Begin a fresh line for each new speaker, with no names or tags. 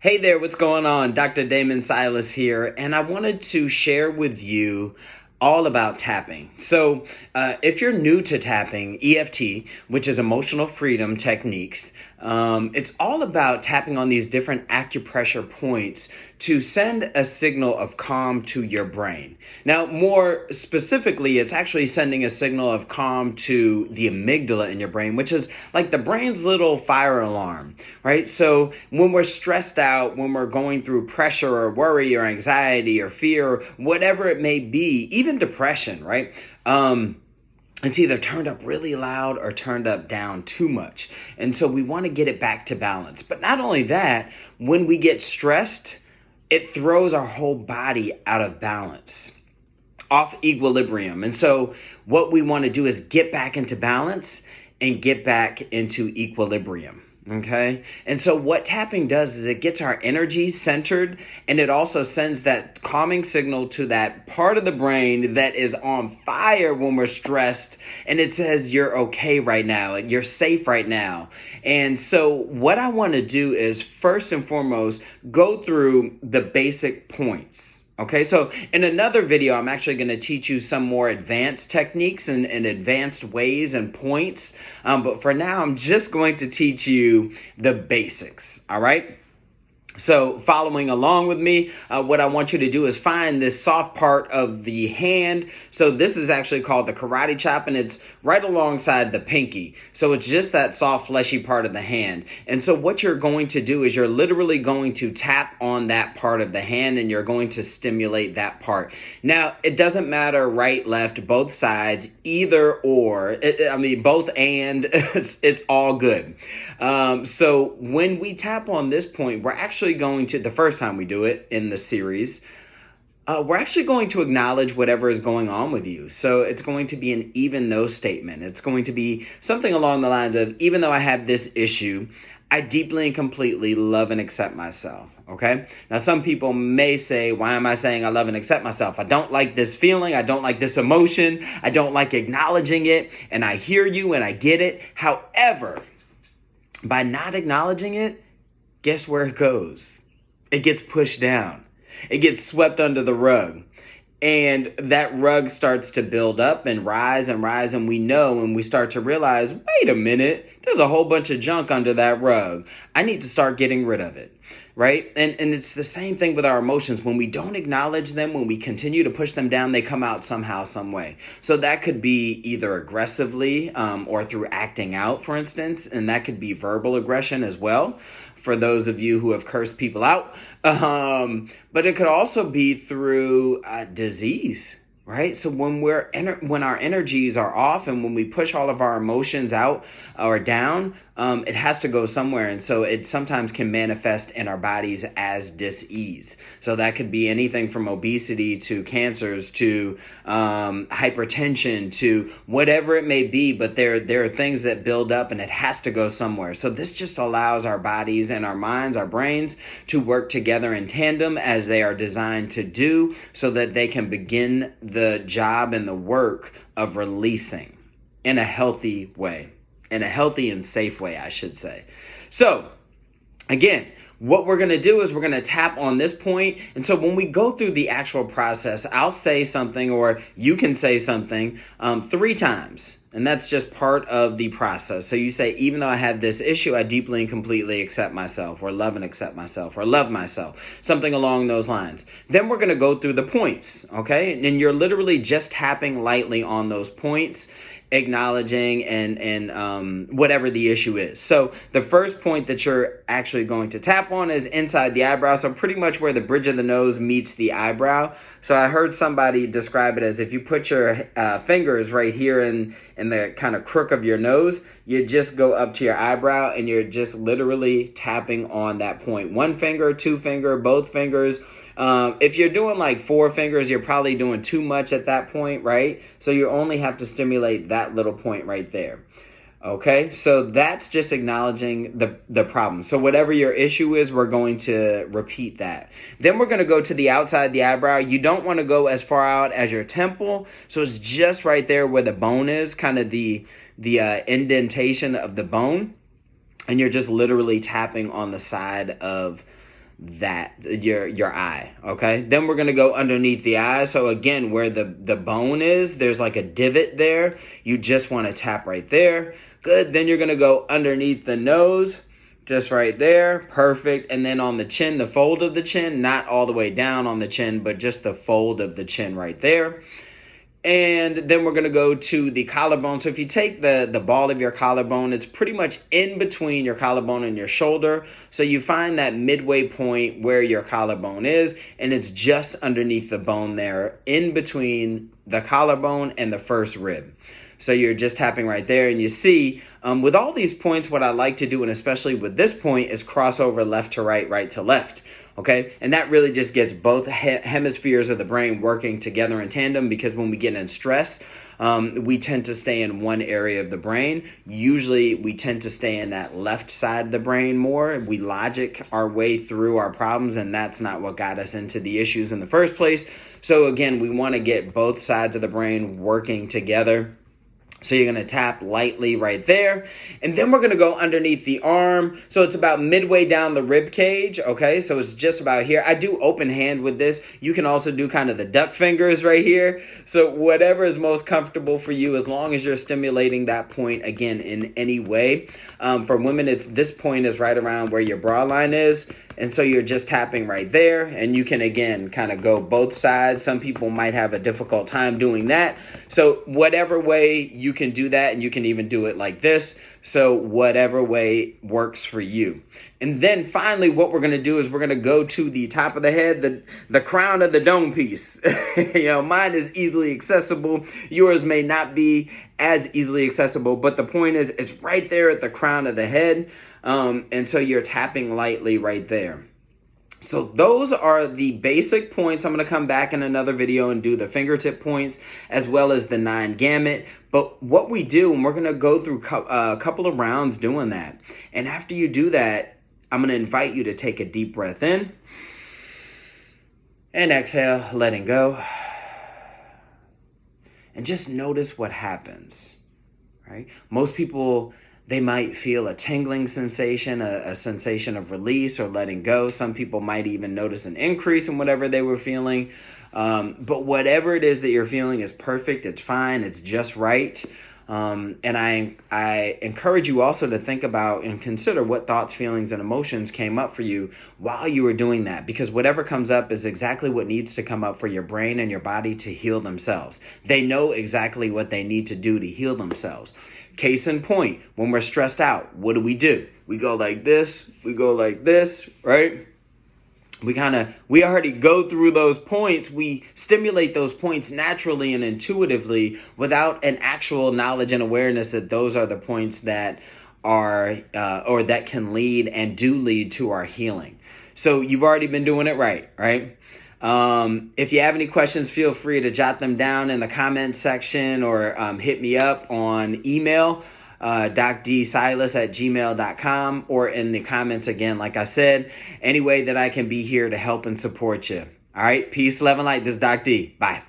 Hey there, what's going on? Dr. Damon Silas here, and I wanted to share with you all about tapping. If you're new to tapping, EFT, which is emotional freedom techniques, it's all about tapping on these different acupressure points to send a signal of calm to your brain. Now, more specifically, it's actually sending a signal of calm to the amygdala in your brain, which is like the brain's little fire alarm, right? So when we're stressed out, when we're going through pressure or worry or anxiety or fear, or whatever it may be, even depression, right? It's either turned up really loud or turned up down too much. And so we want to get it back to balance. But not only that, when we get stressed, it throws our whole body out of balance, off equilibrium. And so what we want to do is get back into balance and get back into equilibrium. Okay. And so what tapping does is it gets our energy centered, and it also sends that calming signal to that part of the brain that is on fire when we're stressed. And it says, you're okay right now. You're safe right now. And so what I want to do is first and foremost, go through the basic points. Okay, so in another video, I'm actually going to teach you some more advanced techniques and advanced ways and points. But for now, I'm just going to teach you the basics. All right. So following along with me, what I want you to do is find this soft part of the hand. So this is actually called the karate chop, and it's right alongside the pinky. So it's just that soft, fleshy part of the hand. And so what you're going to do is you're literally going to tap on that part of the hand, and you're going to stimulate that part. Now, it doesn't matter right, left, both sides, either or. Both and it's all good. So when we tap on this point, we're actually going to, the first time we do it in the series, we're actually going to acknowledge whatever is going on with you. So it's going to be an even though statement. It's going to be something along the lines of, even though I have this issue, I deeply and completely love and accept myself. Okay. Now, some people may say, why am I saying I love and accept myself? I don't like this feeling. I don't like this emotion. I don't like acknowledging it. And I hear you and I get it. However, by not acknowledging it, guess where it goes? It gets pushed down. It gets swept under the rug. And that rug starts to build up and rise. And we know, and we start to realize, wait a minute, there's a whole bunch of junk under that rug. I need to start getting rid of it. Right? And it's the same thing with our emotions. When we don't acknowledge them, when we continue to push them down, they come out somehow, some way. So that could be either aggressively or through acting out, for instance. And that could be verbal aggression as well, for those of you who have cursed people out. But it could also be through disease. Right? So when when our energies are off and when we push all of our emotions out or down, it has to go somewhere. And so it sometimes can manifest in our bodies as dis-ease. So that could be anything from obesity to cancers to hypertension to whatever it may be. But there are things that build up and it has to go somewhere. So this just allows our bodies and our minds, our brains to work together in tandem as they are designed to do, so that they can begin the job and the work of releasing in a healthy way, in a healthy and safe way, I should say. So again, what we're going to do is we're going to tap on this point. And so when we go through the actual process, I'll say something or you can say something 3 times. And that's just part of the process. So you say, even though I have this issue, I deeply and completely accept myself, or love and accept myself, or love myself, something along those lines. Then we're going to go through the points, okay? And you're literally just tapping lightly on those points, acknowledging and whatever the issue is. So the first point that you're actually going to tap on is inside the eyebrow. So pretty much where the bridge of the nose meets the eyebrow. So I heard somebody describe it as if you put your fingers right here in the kind of crook of your nose, you just go up to your eyebrow and you're just literally tapping on that point. 1 finger, 2 finger, both fingers. If you're doing like 4 fingers, you're probably doing too much at that point, right? So you only have to stimulate that little point right there. Okay, so that's just acknowledging the problem. So whatever your issue is, we're going to repeat that. Then we're going to go to the outside the eyebrow. You don't want to go as far out as your temple. So it's just right there where the bone is, kind of the indentation of the bone. And you're just literally tapping on the side of that your eye. Okay, then we're going to go underneath the eye. So again, where the bone is, there's like a divot there. You just want to tap right there. Good. Then you're going to go underneath the nose, just right there. Perfect. And then on the chin, the fold of the chin, not all the way down on the chin, but just the fold of the chin right there. And then we're going to go to the collarbone. So if you take the ball of your collarbone, it's pretty much in between your collarbone and your shoulder. So you find that midway point where your collarbone is, and it's just underneath the bone there, in between the collarbone and the first rib. So you're just tapping right there, and you see with all these points, what I like to do, and especially with this point, is cross over left to right, right to left. Okay, and that really just gets both hemispheres of the brain working together in tandem, because when we get in stress, we tend to stay in one area of the brain. Usually we tend to stay in that left side of the brain more. We logic our way through our problems, and that's not what got us into the issues in the first place. So again, we want to get both sides of the brain working together. So you're going to tap lightly right there. And then we're going to go underneath the arm. So it's about midway down the rib cage. Okay, so it's just about here. I do open hand with this. You can also do kind of the duck fingers right here. So whatever is most comfortable for you, as long as you're stimulating that point, again, in any way. For women, this point is right around where your bra line is. And so you're just tapping right there, and you can, again, kind of go both sides. Some people might have a difficult time doing that. So whatever way you can do that, and you can even do it like this. So whatever way works for you. And then finally, what we're going to do is we're going to go to the top of the head, the crown of the dome piece. Mine is easily accessible. Yours may not be as easily accessible, but the point is it's right there at the crown of the head. And so you're tapping lightly right there. So those are the basic points. I'm going to come back in another video and do the fingertip points as well as the 9 gamut. But what we do, and we're going to go through a couple of rounds doing that. And after you do that, I'm going to invite you to take a deep breath in and exhale, letting go. And just notice what happens, right? Most people, they might feel a tingling sensation, a sensation of release or letting go. Some people might even notice an increase in whatever they were feeling. But whatever it is that you're feeling is perfect. It's fine. It's just right. And I encourage you also to think about and consider what thoughts, feelings, and emotions came up for you while you were doing that. Because whatever comes up is exactly what needs to come up for your brain and your body to heal themselves. They know exactly what they need to do to heal themselves. Case in point, when we're stressed out, what do? We go like this, we go like this, right? We already go through those points. We stimulate those points naturally and intuitively without an actual knowledge and awareness that those are the points that are, or that can lead and do lead to our healing. So you've already been doing it right? If you have any questions, feel free to jot them down in the comment section or hit me up on email, docdsilas@gmail.com, or in the comments again, like I said, any way that I can be here to help and support you. All right, peace, love, and light. This is Doc D. Bye.